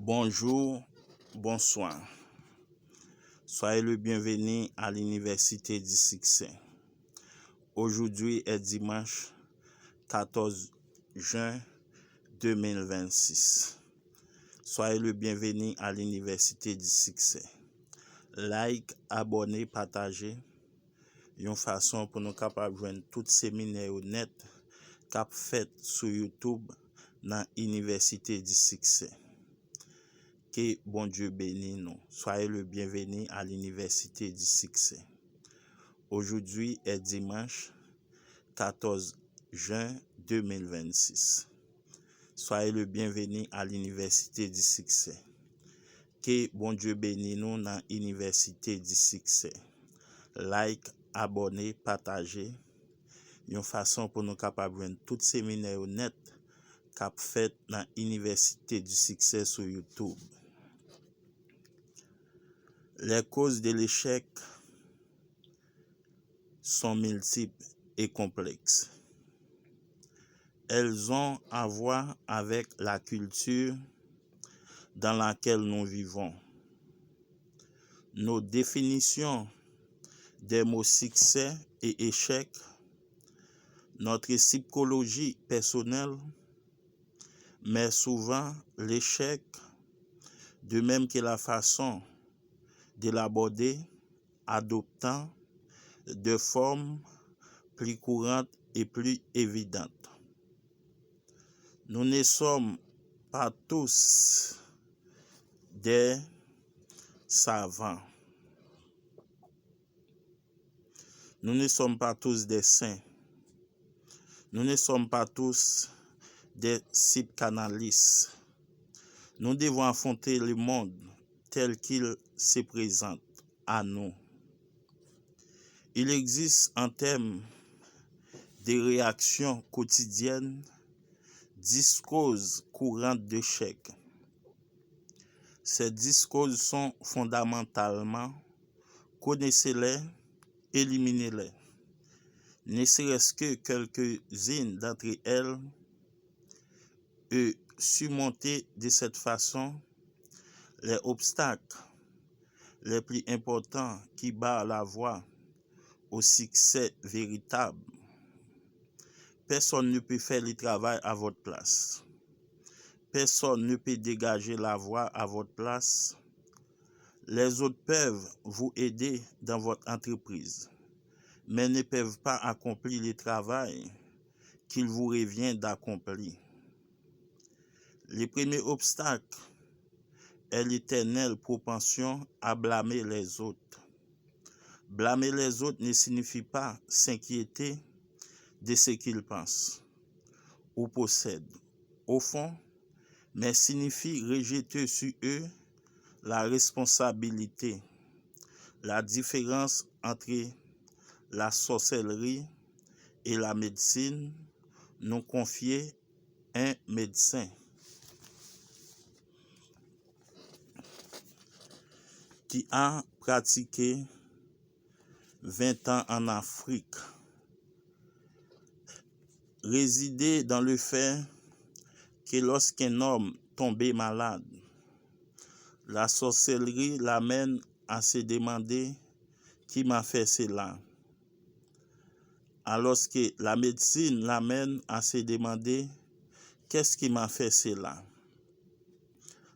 Bonjour, bonsoir. Soyez le bienvenu à l'Université du Succès. Aujourd'hui est dimanche 14 juin 2026. Soyez le bienvenu à l'Université du Succès. Like, abonnez, partagez. Une façon pour nous capables de joindre tout séminaire net cap fait sur YouTube dans l'Université du Succès. Que bon Dieu bénisse nous. Soyez le bienvenu à l'Université du Succès. Aujourd'hui est dimanche 14 juin 2026. Soyez le bienvenu à l'Université du Succès. Que bon Dieu bénisse nous dans l'Université du Succès. Like, abonnez, partagez. Une façon pour nous capables de joindre tout séminaire net cap fait dans l'Université du Succès sur YouTube. Les causes de l'échec sont multiples et complexes. Elles ont à voir avec la culture dans laquelle nous vivons. Nos définitions des mots succès et échec, notre psychologie personnelle, mais souvent l'échec, de même que la façon de l'aborder, adoptant de formes plus courantes et plus évidentes. Nous ne sommes pas tous des savants. Nous ne sommes pas tous des saints. Nous ne sommes pas tous des psychanalystes. Nous devons affronter le monde tel qu'il se présente à nous. Il existe en termes de réactions quotidiennes 10 causes courantes d'échec. Ces 10 causes sont fondamentalement connaissez-les, éliminez-les. Ne serait-ce que quelques-unes d'entre elles et surmonter de cette façon les obstacles les plus importants qui barrent la voie au succès véritable. Personne ne peut faire le travail à votre place. Personne ne peut dégager la voie à votre place. Les autres peuvent vous aider dans votre entreprise, mais ne peuvent pas accomplir le travail qu'il vous revient d'accomplir. Le premier obstacle est l'éternelle propension à blâmer les autres. Blâmer les autres ne signifie pas s'inquiéter de ce qu'ils pensent ou possèdent au fond, mais signifie rejeter sur eux la responsabilité. La différence entre la sorcellerie et la médecine, nous confier un médecin qui a pratiqué 20 ans en Afrique, résidait dans le fait que lorsqu'un homme tombait malade, la sorcellerie l'amène à se demander qui m'a fait cela, alors que la médecine l'amène à se demander qu'est-ce qui m'a fait cela.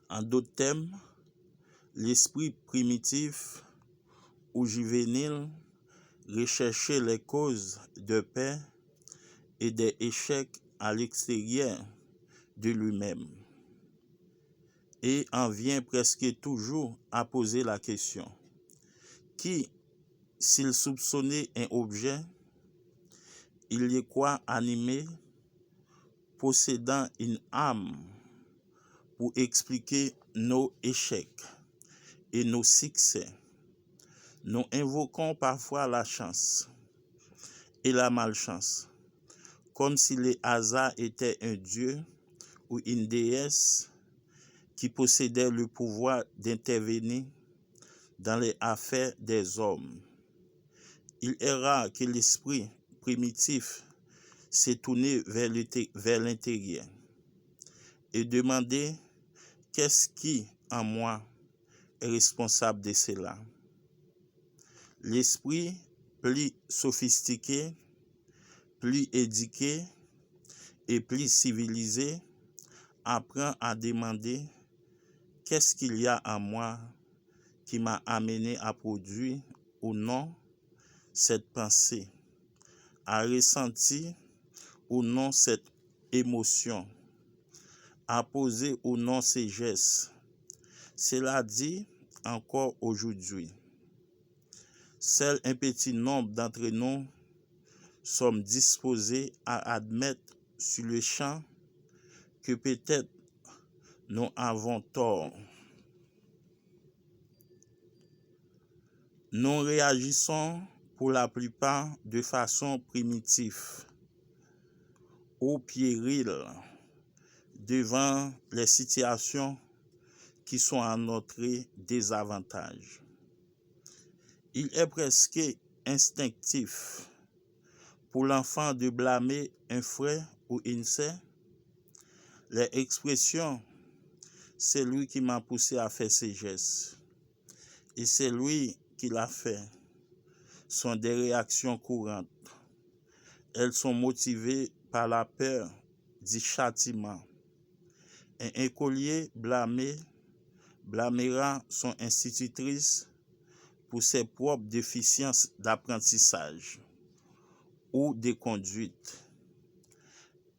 En d'autres termes, l'esprit primitif ou juvénile recherchait les causes de paix et des échecs à l'extérieur de lui-même et en vient presque toujours à poser la question qui, s'il soupçonnait un objet, il y croit animé, possédant une âme pour expliquer nos échecs et nos succès. Nous invoquons parfois la chance et la malchance, comme si le hasard était un dieu ou une déesse qui possédait le pouvoir d'intervenir dans les affaires des hommes. Il est rare que l'esprit primitif s'est tourné vers l'intérieur et demandé qu'est-ce qui, en moi, est responsable de cela? L'esprit plus sophistiqué, plus éduqué et plus civilisé apprend à demander qu'est-ce qu'il y a en moi qui m'a amené à produire ou non cette pensée, à ressentir ou non cette émotion, à poser ou non ces gestes. Cela dit encore aujourd'hui, seul un petit nombre d'entre nous sommes disposés à admettre sur le champ que peut-être nous avons tort. Nous réagissons pour la plupart de façon primitive, ou puérile, devant les situations qui sont à notre désavantage. Il est presque instinctif pour l'enfant de blâmer un frère ou une sœur. Les expressions « c'est lui qui m'a poussé à faire ces gestes » et « c'est lui qui l'a fait » sont des réactions courantes. Elles sont motivées par la peur du châtiment. Un écolier blâmera son institutrice pour ses propres déficiences d'apprentissage ou de conduite.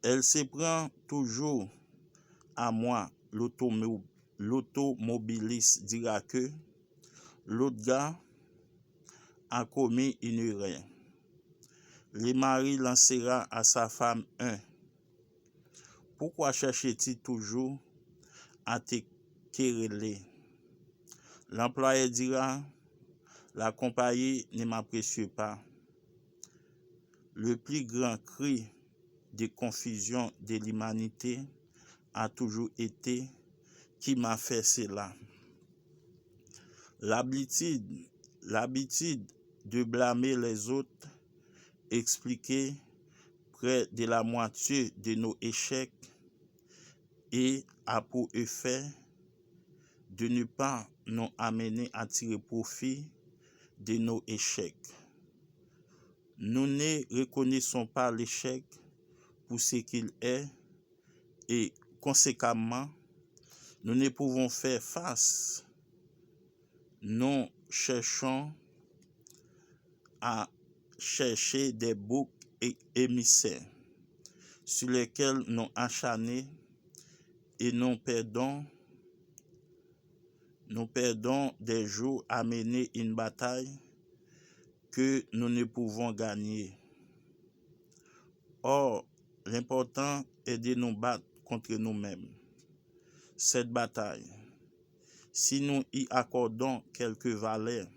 Elle se prend toujours à moi. L'automobiliste dira que l'autre gars a commis une erreur. Le mari lancera à sa femme un « Pourquoi cherches-tu toujours à te quereller ?» L'employé dira « La compagnie ne m'apprécie pas. » Le plus grand cri de confusion de l'humanité a toujours été « Qui m'a fait cela ?» L'habitude de blâmer les autres expliquait près de la moitié de nos échecs et a pour effet de ne pas nous amener à tirer profit de nos échecs. Nous ne reconnaissons pas l'échec pour ce qu'il est et conséquemment, nous ne pouvons faire face. Nous cherchons à chercher des boucs émissaires sur lesquels nous acharner et nous perdons des jours à mener une bataille que nous ne pouvons gagner. Or, l'important est de nous battre contre nous-mêmes. Cette bataille, si nous y accordons quelques valeurs,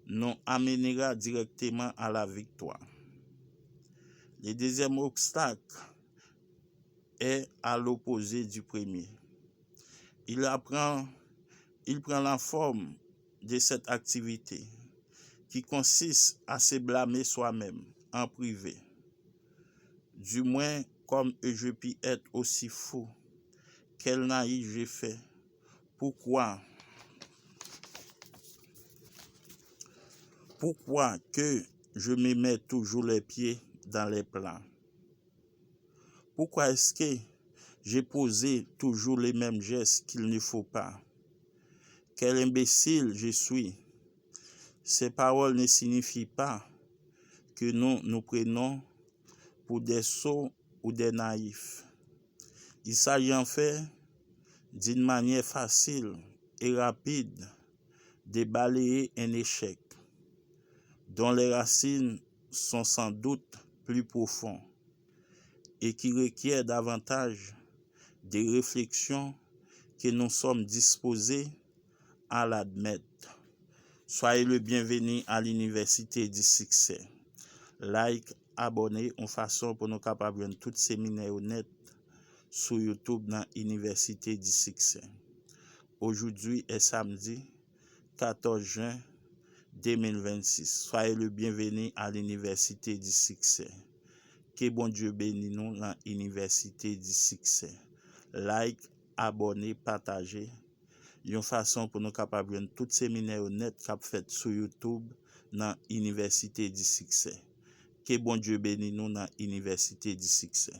nous amènera directement à la victoire. Le deuxième obstacle est à l'opposé du premier. Il prend la forme de cette activité qui consiste à se blâmer soi-même en privé. Du moins, comme je puis être aussi fou, quel naïf j'ai fait. Pourquoi que je me mets toujours les pieds dans les plats? Pourquoi est-ce que j'ai posé toujours les mêmes gestes qu'il ne faut pas? Quel imbécile je suis! Ces paroles ne signifient pas que nous nous prenons pour des sots ou des naïfs. Il s'agit en fait d'une manière facile et rapide de balayer un échec dont les racines sont sans doute plus profondes et qui requiert davantage de réflexion que nous sommes disposés à l'admettre. Soyez le bienvenu à l'Université du Succès. Like, abonnez, en façon pour nous capables de tout séminaire honnête sur YouTube dans l'Université du Succès. Aujourd'hui est samedi 14 juin 2026. Soyez le bienvenu à l'Université du Succès. Que bon Dieu bénisse nous dans l'Université du Succès. Like, abonner, partager. Une façon pour nous capables de tout séminaire net qu'a fait sur YouTube dans Université du Succès. Que bon Dieu bénisse nous dans Université du Succès.